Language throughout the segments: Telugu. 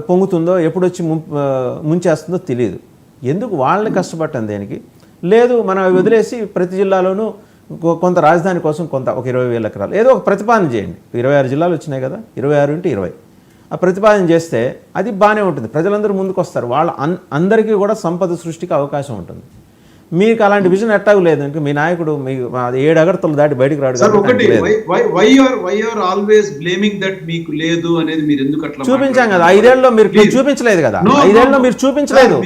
పొంగుతుందో ఎప్పుడు వచ్చి ముంచేస్తుందో తెలియదు. ఎందుకు వాళ్ళని కష్టపడటం దేనికి లేదు. మనం వదిలేసి ప్రతి జిల్లాలోనూ కొంత రాజధాని కోసం కొంత ఒక 20,000 ఎకరాలు ఏదో ఒక ప్రతిపాదన చేయండి. 26 జిల్లాలు వచ్చినాయి కదా, 26 × 20 ఆ ప్రతిపాదన చేస్తే అది బాగానే ఉంటుంది. ప్రజలందరూ ముందుకు వస్తారు. వాళ్ళ అందరికీ కూడా సంపద సృష్టికి అవకాశం ఉంటుంది. మీకు అలాంటి విజన్ ఎట్టాగు లేదు. ఇంకా మీ నాయకుడు మీకు 7 అగరతలు దాటి బయటకు రాడు. చూపించాం కదా 5 ఏళ్ళలో మీరు చూపించలేదు కదా. 5 ఏళ్ళలో మీరు చూపించలేదు.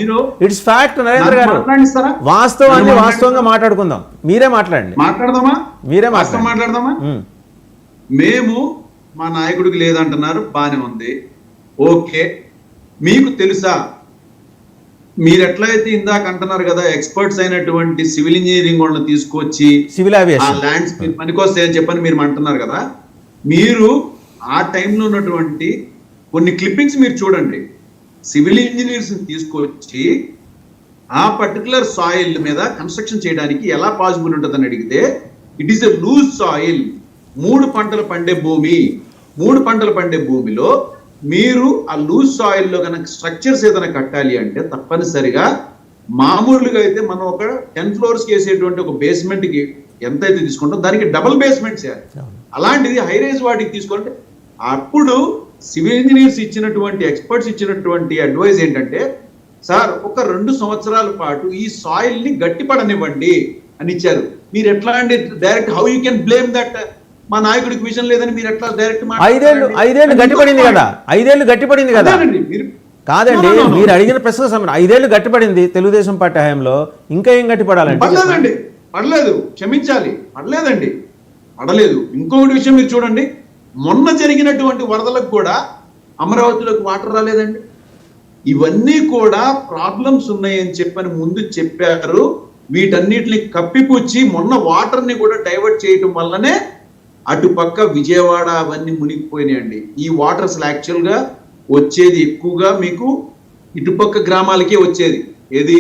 It's fact. నరేంద్ర గారు వాస్తవాన్ని వాస్తవంగా మాట్లాడుకుందాం. మీరే మాట్లాడండి. మీరే మాట్లాడదామా. మేము మా నాయకుడికి లేదంటున్నారు, బానే ఉంది, ఓకే. మీకు తెలుసా, మీరు ఎట్లయితే ఇందాక అంటున్నారు కదా ఎక్స్పర్ట్స్ అయినటువంటి సివిల్ ఇంజనీరింగ్ వాళ్ళని తీసుకొచ్చి సివిల్ ఏవియేషన్ ల్యాండ్స్ పనికొస్తాయి అని చెప్పని మీరు అంటున్నారు కదా, మీరు ఆ టైంలో ఉన్నటువంటి కొన్ని క్లిప్పింగ్స్ మీరు చూడండి. సివిల్ ఇంజనీర్స్ తీసుకొచ్చి ఆ పర్టికులర్ సాయిల్ మీద కన్స్ట్రక్షన్ చేయడానికి ఎలా పాసిబుల్ ఉంటుందని అడిగితే it is a loose soil. 3 పంటలు పండే భూమి, 3 పంటలు పండే భూమిలో మీరు ఆ లూజ్ సాయిల్లో కనుక స్ట్రక్చర్స్ ఏదైనా కట్టాలి అంటే తప్పనిసరిగా మామూలుగా అయితే మనం ఒక 10 floors వేసేటువంటి ఒక బేస్మెంట్ కి ఎంత అయితే తీసుకుంటాం దానికి డబుల్ బేస్మెంట్ చేయాలి. అలాంటిది హై రైజ్ వాటికి తీసుకుంటే అప్పుడు సివిల్ ఇంజనీర్స్ ఇచ్చినటువంటి ఎక్స్పర్ట్స్ ఇచ్చినటువంటి అడ్వైజ్ ఏంటంటే, సార్ ఒక 2 సంవత్సరాల పాటు ఈ సాయిల్ ని గట్టిపడనివ్వండి అని ఇచ్చారు. మీరు ఎట్లా అండి direct how you can blame that మా నాయకుడికి విషయం లేదని మీరు ఎట్లా డైరెక్ట్ 5 ఏళ్ళు గట్టిపడింది కదా. 5 ఏళ్ళు గట్టిపడింది కదా. కాదండి, మీరు అడిగిన ప్రశ్న 5 ఏళ్ళు గట్టిపడింది తెలుగుదేశం పార్టీ హయాంలో. ఇంకా ఏం గట్టిపడాలండి? పడలేదండి, పడలేదు, క్షమించాలి, పడలేదండి, పడలేదు. ఇంకొకటి విషయం మీరు చూడండి, మొన్న జరిగినటువంటి వరదలకు కూడా అమరావతిలోకి వాటర్ రాలేదండి. ఇవన్నీ కూడా ప్రాబ్లమ్స్ ఉన్నాయని చెప్పని ముందు చెప్పారు. వీటన్నిటిని కప్పిపుచ్చి మొన్న వాటర్ ని కూడా డైవర్ట్ చేయడం వల్లనే అటుపక్క విజయవాడ అవన్నీ మునిగిపోయినాయండి. ఈ వాటర్ అసలు యాక్చువల్ గా వచ్చేది ఎక్కువగా మీకు ఇటుపక్క గ్రామాలకే వచ్చేది. ఏది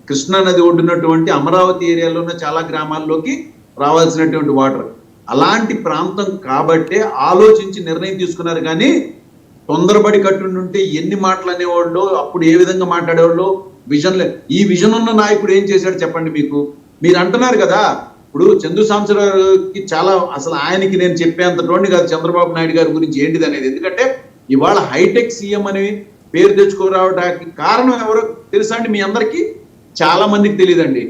కృష్ణా నది ఒడ్డున్నటువంటి అమరావతి ఏరియాలో ఉన్న చాలా గ్రామాల్లోకి రావాల్సినటువంటి వాటర్. అలాంటి ప్రాంతం కాబట్టే ఆలోచించి నిర్ణయం తీసుకున్నారు. కానీ తొందరపడి కట్టుంటే ఎన్ని మాటలు అనేవాళ్ళు, అప్పుడు ఏ విధంగా మాట్లాడేవాళ్ళు, విజన్ ఈ విజన్ ఉన్న నాయకుడు ఏం చేశాడు చెప్పండి. మీరు అంటున్నారు కదా, ఇప్పుడు చందు సాంబశివరావుకి చాలా అసలు ఆయనకి నేను చెప్పేంతటువంటి కాదు చంద్రబాబు నాయుడు గారి గురించి ఏంటిది అనేది. ఎందుకంటే ఇవాళ హైటెక్ సీఎం అని పేరు తెచ్చుకోరావడానికి కారణం ఎవరో తెలుసా అండి మీ అందరికీ? చాలా మందికి తెలియదండి.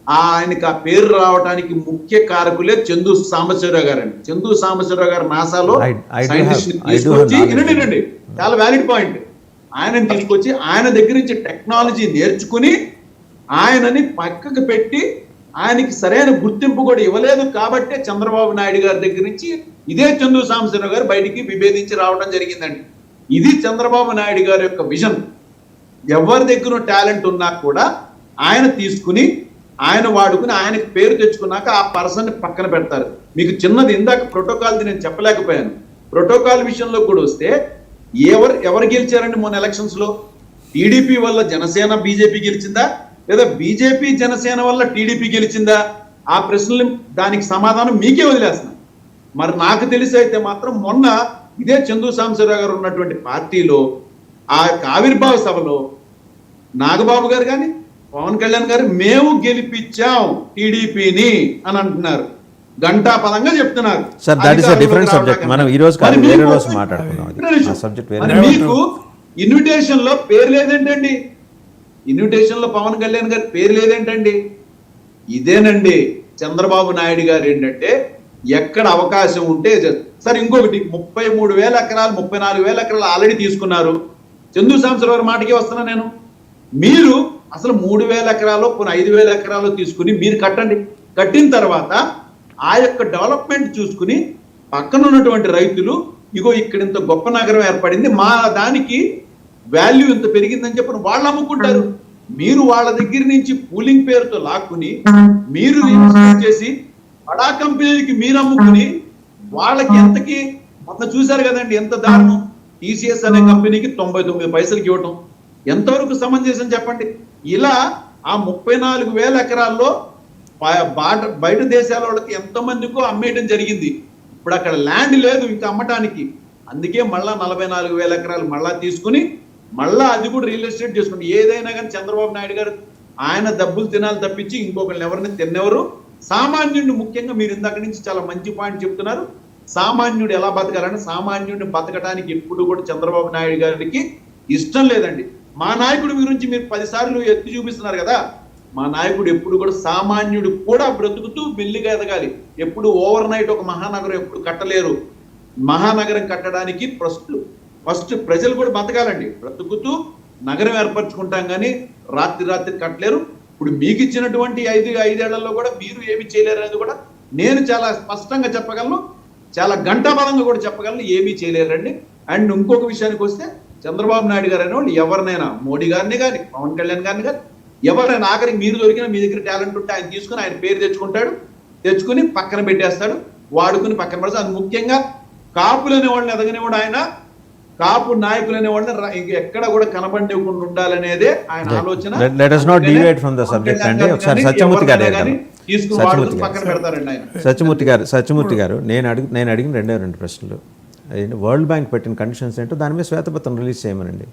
ఆయనకి ఆ పేరు రావడానికి ముఖ్య కారకులే చందు సాంబశివరావు గారు అండి. చందు సాంబశివరావు గారు నాసాలో సైంటిస్ట్ తీసుకొచ్చి వినండి, చాలా వ్యాలిడ్ పాయింట్. ఆయనని తీసుకొచ్చి ఆయన దగ్గర నుంచి టెక్నాలజీ నేర్చుకుని ఆయనని పక్కకు పెట్టి ఆయనకి సరైన గుర్తింపు కూడా ఇవ్వలేదు. కాబట్టే చంద్రబాబు నాయుడు గారి దగ్గర నుంచి ఇదే చందు సాంబశివరావు గారు బయటికి విభేదించి రావడం జరిగిందండి. ఇది చంద్రబాబు నాయుడు గారి యొక్క విజన్. ఎవరి దగ్గర టాలెంట్ ఉన్నా కూడా ఆయన తీసుకుని ఆయన వాడుకుని ఆయనకి పేరు తెచ్చుకున్నాక ఆ పర్సన్ పక్కన పెడతారు. మీకు చిన్నది ఇందాక ప్రోటోకాల్ది నేను చెప్పలేకపోయాను. ప్రోటోకాల్ విషయంలో కూడా వస్తే ఎవరు గెలిచారండి మొన్న ఎలక్షన్స్ లో? టీడీపీ వల్ల జనసేన బీజేపీ గెలిచిందా, లేదా బీజేపీ జనసేన వల్ల టీడీపీ గెలిచిందా? ఆ ప్రశ్నలు దానికి సమాధానం మీకే వదిలేస్తున్నాను. మరి నాకు తెలిసి అయితే మాత్రం మొన్న ఇదే చందు సాంబశివరావు గారు ఉన్నటువంటి పార్టీలో ఆ ఆవిర్భావ సభలో నాగబాబు గారు కానీ పవన్ కళ్యాణ్ గారు మేము గెలిపించాం టీడీపీని అని అంటున్నారు, గంటాపదంగా చెప్తున్నారు. మీకు ఇన్విటేషన్ లో పేరు లేదేంటండి? ఇన్విటేషన్ లో పవన్ కళ్యాణ్ గారి పేరు లేదేంటండి? ఇదేనండి చంద్రబాబు నాయుడు గారు ఏంటంటే ఎక్కడ అవకాశం ఉంటే సరే. ఇంకొకటి 33,000 ఎకరాలు 34,000 ఎకరాలు ఆల్రెడీ తీసుకున్నారు. చందు సాంబశివరావు మాటకి వస్తున్నా నేను. మీరు అసలు 3,000 ఎకరాలు 5,000 ఎకరాలు తీసుకుని మీరు కట్టండి. కట్టిన తర్వాత ఆ యొక్క డెవలప్మెంట్ చూసుకుని పక్కన ఉన్నటువంటి రైతులు ఇగో ఇక్కడ ఇంత గొప్ప నగరం ఏర్పడింది, మా దానికి వాల్యూ ఇంత పెరిగిందని చెప్పి వాళ్ళు అమ్ముకుంటారు. మీరు వాళ్ళ దగ్గర నుంచి పూలింగ్ పేరుతో లాక్కుని మీరు చేసి బడా కంపెనీలకి మీరు అమ్ముకుని వాళ్ళకి ఎంతకి మొత్తం చూశారు కదండి ఎంత దారుణం. టీసీఎస్ అనే కంపెనీకి 99 పైసలకి ఇవ్వటం ఎంతవరకు సమంజసం చెప్పండి. ఇలా ఆ 34,000 ఎకరాల్లో బయట దేశాల వాళ్ళకి ఎంతమందికో అమ్మేయడం జరిగింది. ఇప్పుడు అక్కడ ల్యాండ్ లేదు ఇంకా అమ్మటానికి. అందుకే మళ్ళా 44,000 ఎకరాలు మళ్ళా తీసుకుని మళ్ళా అది కూడా రియల్ ఎస్టేట్ చేసుకోండి. ఏదైనా కానీ చంద్రబాబు నాయుడు గారు ఆయన డబ్బులు తినాలి తప్పించి ఇంకొకరిని ఎవరిని తిన్నెవరు. సామాన్యుడిని ముఖ్యంగా మీరు ఇందాక నుంచి చాలా మంచి పాయింట్ చెప్తున్నారు. సామాన్యుడు ఎలా బతకాలని, సామాన్యుడిని బతకడానికి ఎప్పుడు కూడా చంద్రబాబు నాయుడు గారికి ఇష్టం లేదండి. మా నాయకుడి గురించి మీరు 10 సార్లు ఎత్తి చూపిస్తున్నారు కదా, మా నాయకుడు ఎప్పుడు కూడా సామాన్యుడు కూడా బ్రతుకుతూ మెల్లిగా ఎదగాలి. ఎప్పుడు ఓవర్ నైట్ ఒక మహానగరం ఎప్పుడు కట్టలేరు. మహానగరం కట్టడానికి ఫస్ట్ ప్రజలు కూడా బతకాలండి. బ్రతుకుతూ నగరం ఏర్పరచుకుంటాం కానీ రాత్రి కట్టలేరు. ఇప్పుడు మీకు ఇచ్చినటువంటి 5 ఏళ్లలో కూడా మీరు ఏమి చేయలేరు అనేది కూడా నేను చాలా స్పష్టంగా చెప్పగలను, చాలా గంటాబలంగా కూడా చెప్పగలను, ఏమీ చేయలేరండి. అండ్ ఇంకొక విషయానికి వస్తే చంద్రబాబు నాయుడు గారు అనే వాళ్ళు ఎవరినైనా, మోడీ గారిని కానీ పవన్ కళ్యాణ్ గారిని కానీ ఎవరైనా ఆఖరికి మీరు దొరికినా మీ దగ్గర టాలెంట్ ఉంటే ఆయన తీసుకుని ఆయన పేరు తెచ్చుకుని పక్కన పెట్టేస్తాడు, వాడుకుని పక్కన పడతాడు. అది ముఖ్యంగా కాపులు అనే వాళ్ళని ఎదగనివాడు ఆయన. కాపు నాయకులు అనే వాళ్ళని ఎక్కడ కూడా కనబడకుండా ఉండాలనేదే ఆయన ఆలోచన. Let us not deviate from the subject అండి. ఒకసారి సత్యమూర్తి గారు పక్కన పెడతారండి ఆయన. సత్యమూర్తి గారు నేను అడిగిన 2 ప్రశ్నలు. వరల్డ్ బ్యాంక్ పెట్టిన కండిషన్స్ ఏంటో దాని మీద శ్వేతపత్రం రిలీజ్ చేయమనండి.